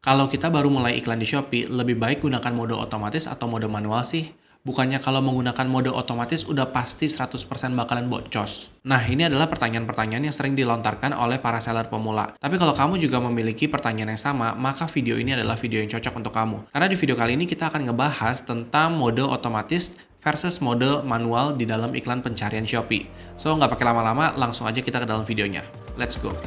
Kalau kita baru mulai iklan di Shopee, lebih baik gunakan mode otomatis atau mode manual sih? Bukannya kalau menggunakan mode otomatis udah pasti 100% bakalan boncos. Nah, ini adalah pertanyaan-pertanyaan yang sering dilontarkan oleh para seller pemula. Tapi kalau kamu juga memiliki pertanyaan yang sama, maka video ini adalah video yang cocok untuk kamu. Karena di video kali ini kita akan ngebahas tentang mode otomatis versus mode manual di dalam iklan pencarian Shopee. So, nggak pakai lama-lama, langsung aja kita ke dalam videonya. Let's go!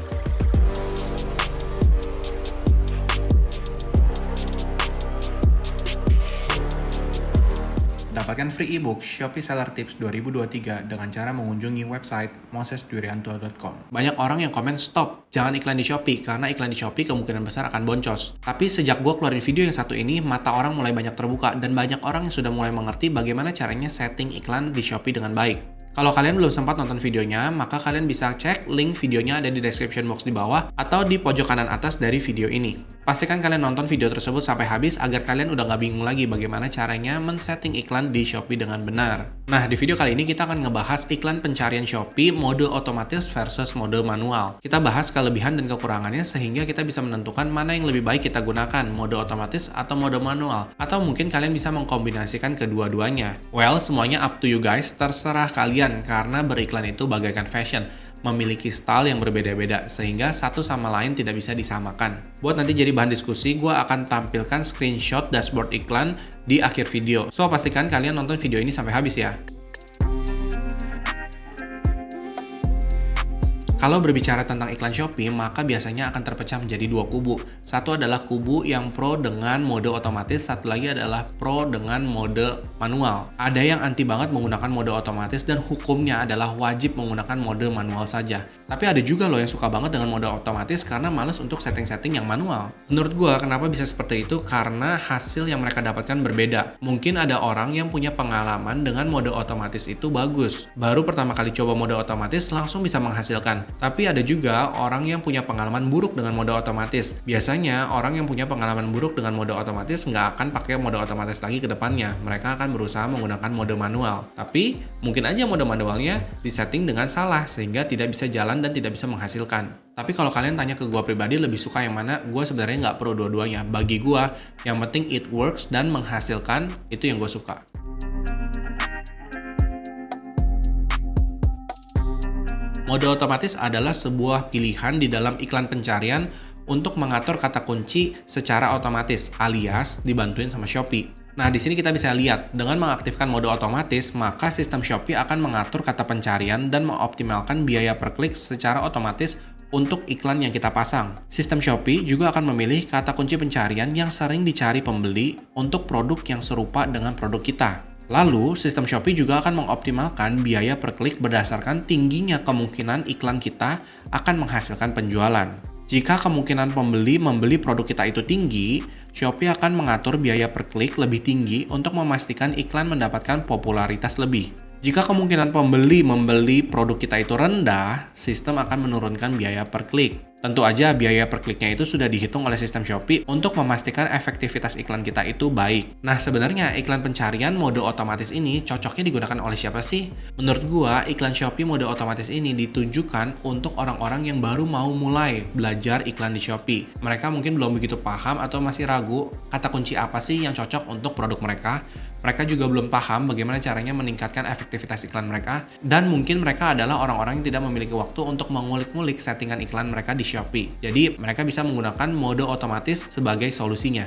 Dapatkan free ebook Shopee Seller Tips 2023 dengan cara mengunjungi website mosesdurianto.com. Banyak orang yang komen, stop, jangan iklan di Shopee, karena iklan di Shopee kemungkinan besar akan boncos. Tapi sejak gue keluarin video yang satu ini, mata orang mulai banyak terbuka dan banyak orang yang sudah mulai mengerti bagaimana caranya setting iklan di Shopee dengan baik. Kalau kalian belum sempat nonton videonya, maka kalian bisa cek link videonya ada di description box di bawah atau di pojok kanan atas dari video ini. Pastikan kalian nonton video tersebut sampai habis agar kalian udah nggak bingung lagi bagaimana caranya men-setting iklan di Shopee dengan benar. Nah, di video kali ini kita akan ngebahas iklan pencarian Shopee mode otomatis versus mode manual. Kita bahas kelebihan dan kekurangannya sehingga kita bisa menentukan mana yang lebih baik kita gunakan, mode otomatis atau mode manual. Atau mungkin kalian bisa mengkombinasikan kedua-duanya. Well, semuanya up to you guys, terserah kalian. Karena beriklan itu bagaikan fashion, memiliki style yang berbeda-beda sehingga satu sama lain tidak bisa disamakan. Buat nanti jadi bahan diskusi, gue akan tampilkan screenshot dashboard iklan di akhir video. So, pastikan kalian nonton video ini sampai habis ya. Kalau berbicara tentang iklan Shopee, maka biasanya akan terpecah menjadi dua kubu. Satu adalah kubu yang pro dengan mode otomatis, satu lagi adalah pro dengan mode manual. Ada yang anti banget menggunakan mode otomatis dan hukumnya adalah wajib menggunakan mode manual saja. Tapi ada juga loh yang suka banget dengan mode otomatis karena males untuk setting-setting yang manual. Menurut gua, kenapa bisa seperti itu? Karena hasil yang mereka dapatkan berbeda. Mungkin ada orang yang punya pengalaman dengan mode otomatis itu bagus. Baru pertama kali coba mode otomatis langsung bisa menghasilkan. Tapi ada juga orang yang punya pengalaman buruk dengan mode otomatis. Biasanya orang yang punya pengalaman buruk dengan mode otomatis nggak akan pakai mode otomatis lagi ke depannya. Mereka akan berusaha menggunakan mode manual. Tapi mungkin aja mode manualnya disetting dengan salah sehingga tidak bisa jalan dan tidak bisa menghasilkan. Tapi kalau kalian tanya ke gue pribadi lebih suka yang mana, gue sebenarnya nggak pro dua-duanya. Bagi gue, yang penting it works dan menghasilkan, itu yang gue suka. Mode otomatis adalah sebuah pilihan di dalam iklan pencarian untuk mengatur kata kunci secara otomatis, alias dibantuin sama Shopee. Nah, di sini kita bisa lihat, dengan mengaktifkan mode otomatis, maka sistem Shopee akan mengatur kata pencarian dan mengoptimalkan biaya per klik secara otomatis untuk iklan yang kita pasang. Sistem Shopee juga akan memilih kata kunci pencarian yang sering dicari pembeli untuk produk yang serupa dengan produk kita. Lalu, sistem Shopee juga akan mengoptimalkan biaya per klik berdasarkan tingginya kemungkinan iklan kita akan menghasilkan penjualan. Jika kemungkinan pembeli membeli produk kita itu tinggi, Shopee akan mengatur biaya per klik lebih tinggi untuk memastikan iklan mendapatkan popularitas lebih. Jika kemungkinan pembeli membeli produk kita itu rendah, sistem akan menurunkan biaya per klik. Tentu aja biaya per kliknya itu sudah dihitung oleh sistem Shopee untuk memastikan efektivitas iklan kita itu baik. Nah, sebenarnya iklan pencarian mode otomatis ini cocoknya digunakan oleh siapa sih? Menurut gua, iklan Shopee mode otomatis ini ditujukan untuk orang-orang yang baru mau mulai belajar iklan di Shopee. Mereka mungkin belum begitu paham atau masih ragu kata kunci apa sih yang cocok untuk produk mereka. Mereka juga belum paham bagaimana caranya meningkatkan efektivitas iklan mereka. Dan mungkin mereka adalah orang-orang yang tidak memiliki waktu untuk mengulik-ngulik settingan iklan mereka di Shopee. Jadi, mereka bisa menggunakan mode otomatis sebagai solusinya.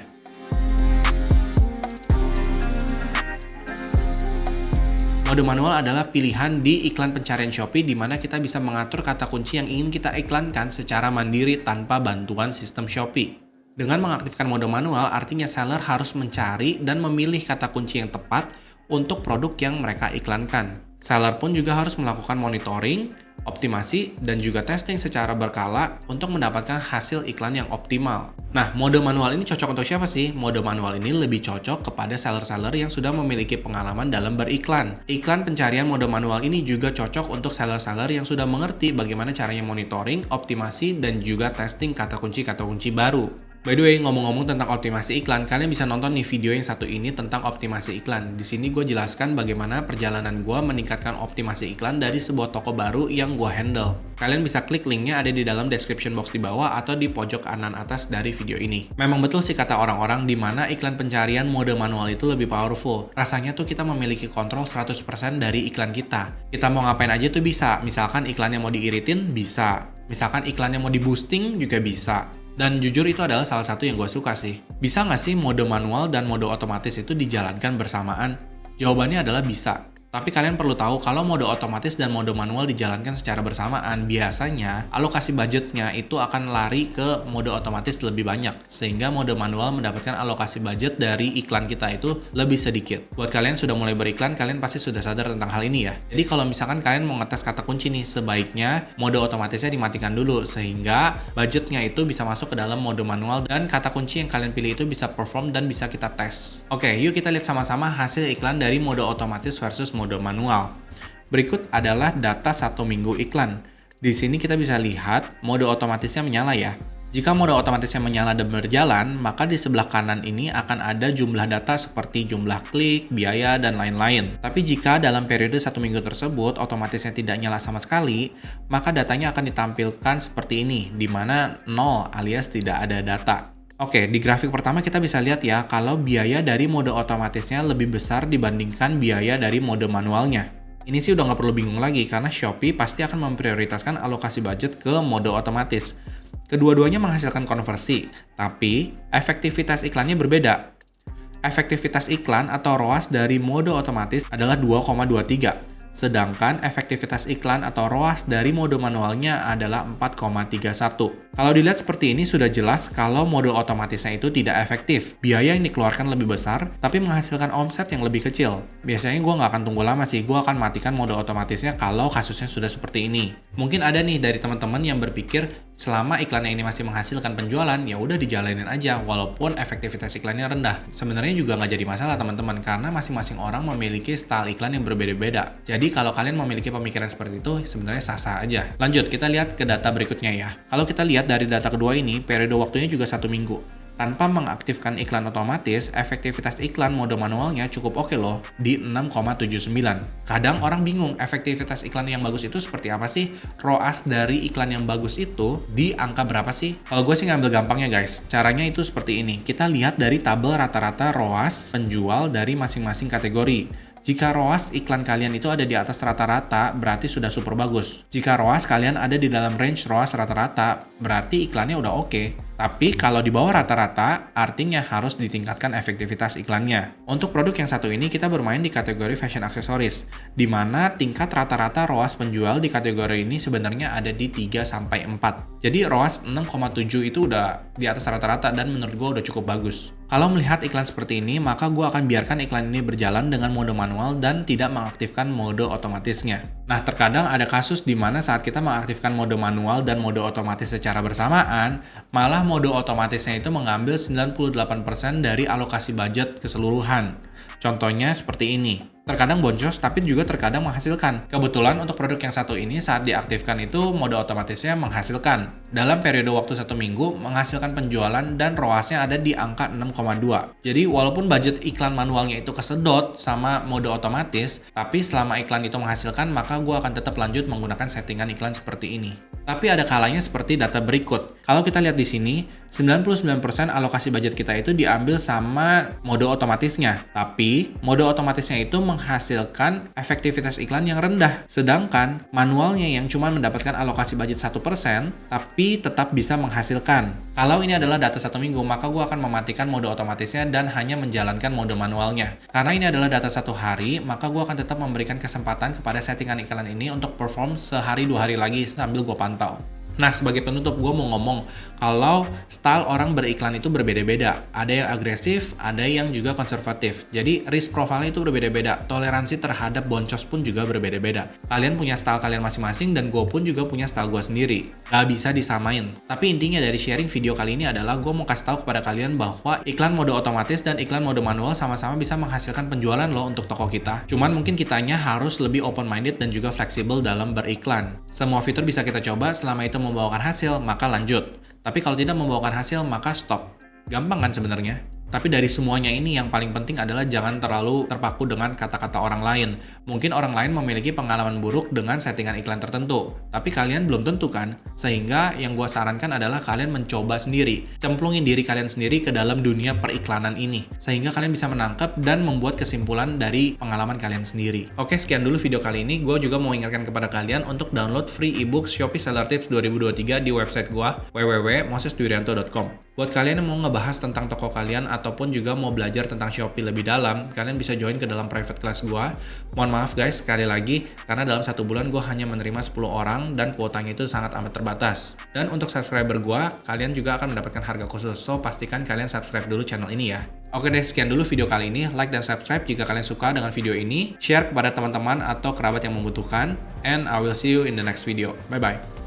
Mode manual adalah pilihan di iklan pencarian Shopee di mana kita bisa mengatur kata kunci yang ingin kita iklankan secara mandiri tanpa bantuan sistem Shopee. Dengan mengaktifkan mode manual, artinya seller harus mencari dan memilih kata kunci yang tepat untuk produk yang mereka iklankan. Seller pun juga harus melakukan monitoring, optimasi, dan juga testing secara berkala untuk mendapatkan hasil iklan yang optimal. Nah, mode manual ini cocok untuk siapa sih? Mode manual ini lebih cocok kepada seller-seller yang sudah memiliki pengalaman dalam beriklan. Iklan pencarian mode manual ini juga cocok untuk seller-seller yang sudah mengerti bagaimana caranya monitoring, optimasi, dan juga testing kata kunci baru. By the way, ngomong-ngomong tentang optimasi iklan, kalian bisa nonton nih video yang satu ini tentang optimasi iklan. Di sini gue jelaskan bagaimana perjalanan gue meningkatkan optimasi iklan dari sebuah toko baru yang gue handle. Kalian bisa klik linknya ada di dalam description box di bawah atau di pojok kanan atas dari video ini. Memang betul sih kata orang-orang di mana iklan pencarian mode manual itu lebih powerful. Rasanya tuh kita memiliki kontrol 100% dari iklan kita. Kita mau ngapain aja tuh bisa. Misalkan iklannya mau diiritin, bisa. Misalkan iklannya mau di-boosting juga bisa. Dan jujur itu adalah salah satu yang gue suka sih. Bisa nggak sih mode manual dan mode otomatis itu dijalankan bersamaan? Jawabannya adalah bisa. Tapi kalian perlu tahu kalau mode otomatis dan mode manual dijalankan secara bersamaan, biasanya alokasi budgetnya itu akan lari ke mode otomatis lebih banyak. Sehingga mode manual mendapatkan alokasi budget dari iklan kita itu lebih sedikit. Buat kalian sudah mulai beriklan, kalian pasti sudah sadar tentang hal ini ya. Jadi kalau misalkan kalian mau ngetes kata kunci nih, sebaiknya mode otomatisnya dimatikan dulu. Sehingga budgetnya itu bisa masuk ke dalam mode manual dan kata kunci yang kalian pilih itu bisa perform dan bisa kita tes. Oke, yuk kita lihat sama-sama hasil iklan dari mode otomatis versus mode manual. Berikut adalah data 1 minggu iklan. Di sini kita bisa lihat mode otomatisnya menyala ya. Jika mode otomatisnya menyala dan berjalan, maka di sebelah kanan ini akan ada jumlah data seperti jumlah klik, biaya, dan lain-lain. Tapi jika dalam periode 1 minggu tersebut otomatisnya tidak nyala sama sekali, maka datanya akan ditampilkan seperti ini, di mana 0 alias tidak ada data. Oke, di grafik pertama kita bisa lihat ya, kalau biaya dari mode otomatisnya lebih besar dibandingkan biaya dari mode manualnya. Ini sih udah nggak perlu bingung lagi, karena Shopee pasti akan memprioritaskan alokasi budget ke mode otomatis. Kedua-duanya menghasilkan konversi, tapi efektivitas iklannya berbeda. Efektivitas iklan atau ROAS dari mode otomatis adalah 2,23. Sedangkan efektivitas iklan atau ROAS dari mode manualnya adalah 4,31. Kalau dilihat seperti ini sudah jelas kalau mode otomatisnya itu tidak efektif. Biaya yang dikeluarkan lebih besar, tapi menghasilkan omset yang lebih kecil. Biasanya gue nggak akan tunggu lama sih, gue akan matikan mode otomatisnya kalau kasusnya sudah seperti ini. Mungkin ada nih dari teman-teman yang berpikir, selama iklannya ini masih menghasilkan penjualan, ya udah dijalanin aja walaupun efektivitas iklannya rendah. Sebenarnya juga nggak jadi masalah teman-teman, karena masing-masing orang memiliki style iklan yang berbeda-beda. Jadi kalau kalian memiliki pemikiran seperti itu, sebenarnya sah-sah aja. Lanjut, kita lihat ke data berikutnya ya. Kalau kita lihat dari data kedua ini, periode waktunya juga 1 minggu. Tanpa mengaktifkan iklan otomatis, efektivitas iklan mode manualnya cukup oke loh, di 6,79. Kadang orang bingung, efektivitas iklan yang bagus itu seperti apa sih? ROAS dari iklan yang bagus itu di angka berapa sih? Kalau gue sih ngambil gampangnya guys, caranya itu seperti ini. Kita lihat dari tabel rata-rata ROAS penjual dari masing-masing kategori. Jika ROAS iklan kalian itu ada di atas rata-rata, berarti sudah super bagus. Jika ROAS kalian ada di dalam range ROAS rata-rata, berarti iklannya udah oke. Tapi kalau di bawah rata-rata, artinya harus ditingkatkan efektivitas iklannya. Untuk produk yang satu ini, kita bermain di kategori fashion accessories, di mana tingkat rata-rata ROAS penjual di kategori ini sebenarnya ada di 3-4. Jadi ROAS 6,7 itu udah di atas rata-rata dan menurut gue udah cukup bagus. Kalau melihat iklan seperti ini, maka gue akan biarkan iklan ini berjalan dengan mode manual dan tidak mengaktifkan mode otomatisnya. Nah, terkadang ada kasus di mana saat kita mengaktifkan mode manual dan mode otomatis secara bersamaan, malah mode otomatisnya itu mengambil 98% dari alokasi budget keseluruhan. Contohnya seperti ini. Terkadang boncos, tapi juga terkadang menghasilkan. Kebetulan untuk produk yang satu ini saat diaktifkan itu mode otomatisnya menghasilkan. Dalam periode waktu 1 minggu, menghasilkan penjualan dan ROAS-nya ada di angka 6,2. Jadi walaupun budget iklan manualnya itu kesedot sama mode otomatis, tapi selama iklan itu menghasilkan, maka gue akan tetap lanjut menggunakan settingan iklan seperti ini. Tapi ada kalanya seperti data berikut. Kalau kita lihat di sini, 99% alokasi budget kita itu diambil sama mode otomatisnya. Tapi mode otomatisnya itu menghasilkan efektivitas iklan yang rendah. Sedangkan manualnya yang cuma mendapatkan alokasi budget 1%, tapi tetap bisa menghasilkan. Kalau ini adalah data 1 minggu, maka gue akan mematikan mode otomatisnya dan hanya menjalankan mode manualnya. Karena ini adalah data 1 hari, maka gue akan tetap memberikan kesempatan kepada settingan iklan ini untuk perform sehari 2 hari lagi sambil gue pantau. Nah, sebagai penutup gue mau ngomong kalau style orang beriklan itu berbeda-beda. Ada yang agresif, ada yang juga konservatif. Jadi risk profile itu berbeda-beda. Toleransi terhadap boncos pun juga berbeda-beda. Kalian punya style kalian masing-masing dan gue pun juga punya style gue sendiri. Gak bisa disamain. Tapi intinya dari sharing video kali ini adalah gue mau kasih tahu kepada kalian bahwa iklan mode otomatis dan iklan mode manual sama-sama bisa menghasilkan penjualan loh untuk toko kita. Cuman mungkin kitanya harus lebih open-minded dan juga fleksibel dalam beriklan. Semua fitur bisa kita coba selama itu sudah membawakan hasil, maka lanjut. Tapi kalau tidak membawakan hasil, maka stop. Gampang kan sebenarnya? Tapi dari semuanya ini yang paling penting adalah jangan terlalu terpaku dengan kata-kata orang lain. Mungkin orang lain memiliki pengalaman buruk dengan settingan iklan tertentu, tapi kalian belum tentu kan? Sehingga yang gue sarankan adalah kalian mencoba sendiri. Cemplungin diri kalian sendiri ke dalam dunia periklanan ini. Sehingga kalian bisa menangkap dan membuat kesimpulan dari pengalaman kalian sendiri. Oke, sekian dulu video kali ini. Gue juga mau ingatkan kepada kalian untuk download free ebook Shopee Seller Tips 2023 di website gue www.mosesdurianto.com. Buat kalian yang mau ngebahas tentang toko kalian ataupun juga mau belajar tentang Shopee lebih dalam, kalian bisa join ke dalam private class gua. Mohon maaf guys, sekali lagi, karena dalam 1 bulan gua hanya menerima 10 orang dan kuotanya itu sangat amat terbatas. Dan untuk subscriber gua, kalian juga akan mendapatkan harga khusus, so pastikan kalian subscribe dulu channel ini ya. Oke deh, sekian dulu video kali ini. Like dan subscribe jika kalian suka dengan video ini. Share kepada teman-teman atau kerabat yang membutuhkan. And I will see you in the next video. Bye-bye.